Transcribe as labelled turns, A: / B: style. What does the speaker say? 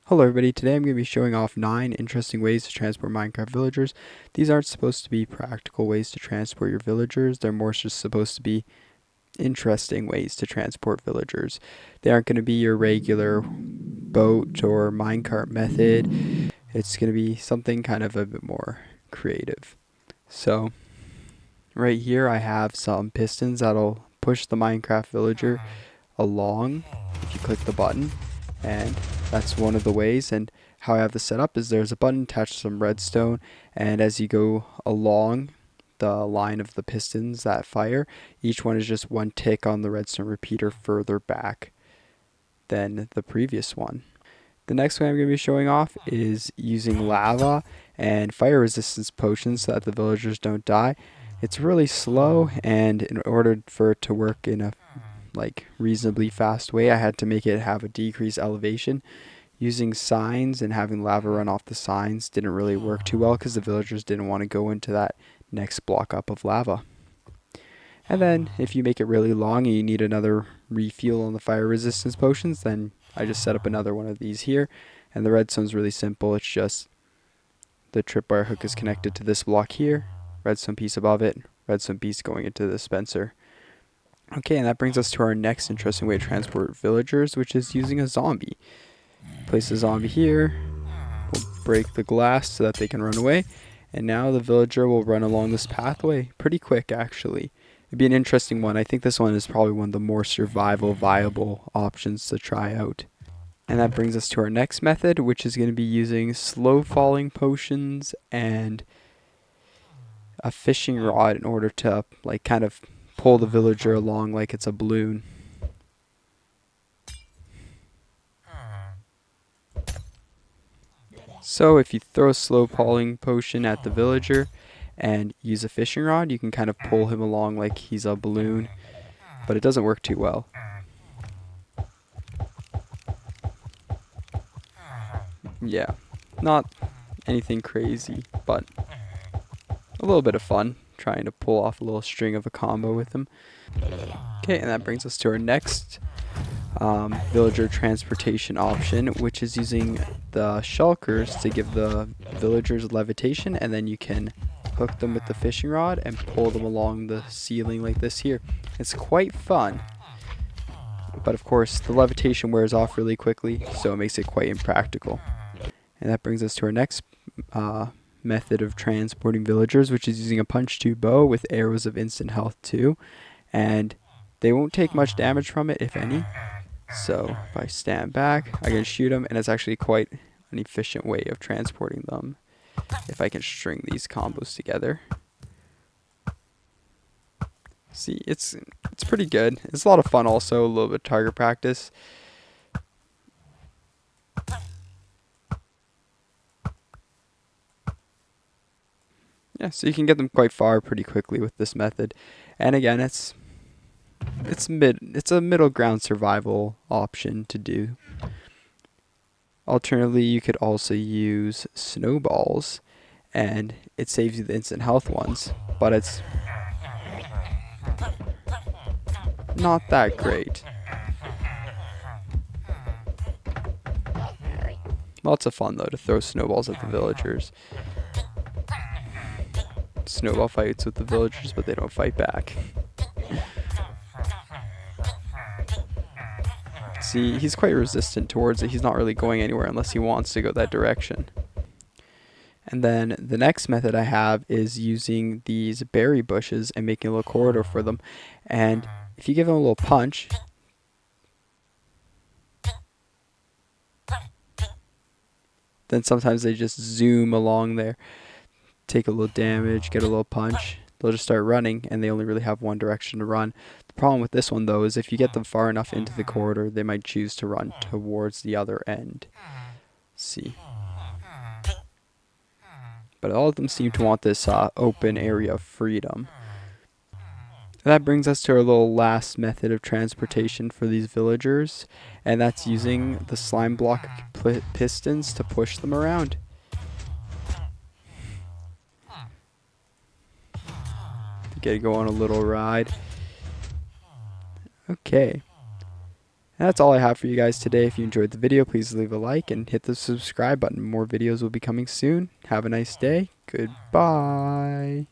A: Hello everybody, today I'm going to be showing off 9 interesting ways to transport Minecraft villagers. These aren't supposed to be practical ways to transport your villagers, they're more just supposed to be interesting ways to transport villagers. They aren't going to be your regular boat or minecart method, it's going to be something kind of a bit more creative. So, right here I have some pistons that'll push the Minecraft villager along if you click the button, and that's one of the ways. And how I have this set up is there's a button attached to some redstone, and as you go along the line of the pistons that fire, each one is just one tick on the redstone repeater further back than the previous one. The next way I'm going to be showing off is using lava and fire resistance potions so that the villagers don't die. It's really slow, and in order for it to work in a reasonably fast way, I had to make it have a decreased elevation. Using signs and having lava run off the signs didn't really work too well because the villagers didn't want to go into that next block up of lava. And then if you make it really long and you need another refuel on the fire resistance potions, then I just set up another one of these here. And the redstone's really simple. It's just the tripwire hook is connected to this block here, redstone piece above it, redstone piece going into the dispenser. Okay, and that brings us to our next interesting way to transport villagers, which is using a zombie. Place a zombie here, we'll break the glass so that they can run away, and now the villager will run along this pathway pretty quick actually. It'd be an interesting one. I think this one is probably one of the more survival viable options to try out. And that brings us to our next method, which is going to be using slow falling potions and a fishing rod in order to kind of pull the villager along like it's a balloon. So if you throw a slow falling potion at the villager and use a fishing rod, you can kind of pull him along like he's a balloon, but it doesn't work too well. Yeah, not anything crazy, but a little bit of fun trying to pull off a little string of a combo with him. Okay, and that brings us to our next villager transportation option, which is using the shulkers to give the villagers levitation, and then you can hook them with the fishing rod and pull them along the ceiling like this here. It's quite fun, but of course the levitation wears off really quickly, so it makes it quite impractical. And that brings us to our next method of transporting villagers, which is using a punch tube bow with arrows of instant health too, and they won't take much damage from it, if any. So if I stand back, I can shoot them, and it's actually quite an efficient way of transporting them if I can string these combos together. See, it's pretty good. It's a lot of fun also, a little bit of target practice. Yeah, so you can get them quite far pretty quickly with this method. And again, it's a middle ground survival option to do. Alternatively, you could also use snowballs, and it saves you the instant health ones, but it's not that great. Lots of fun though to throw snowballs at the villagers. Snowball fights with the villagers, but they don't fight back. See, he's quite resistant towards it. He's not really going anywhere unless he wants to go that direction. And then the next method I have is using these berry bushes and making a little corridor for them. And if you give them a little punch, then sometimes they just zoom along there, take a little damage, get a little punch. They'll just start running, and they only really have one direction to run. The problem with this one, though, is if you get them far enough into the corridor, they might choose to run towards the other end. See. But all of them seem to want this open area of freedom. That brings us to our little last method of transportation for these villagers, and that's using the slime block pistons to push them around. To go on a little ride. Okay. And that's all I have for you guys today. If you enjoyed the video, please leave a like and hit the subscribe button. More videos will be coming soon. Have a nice day. Goodbye.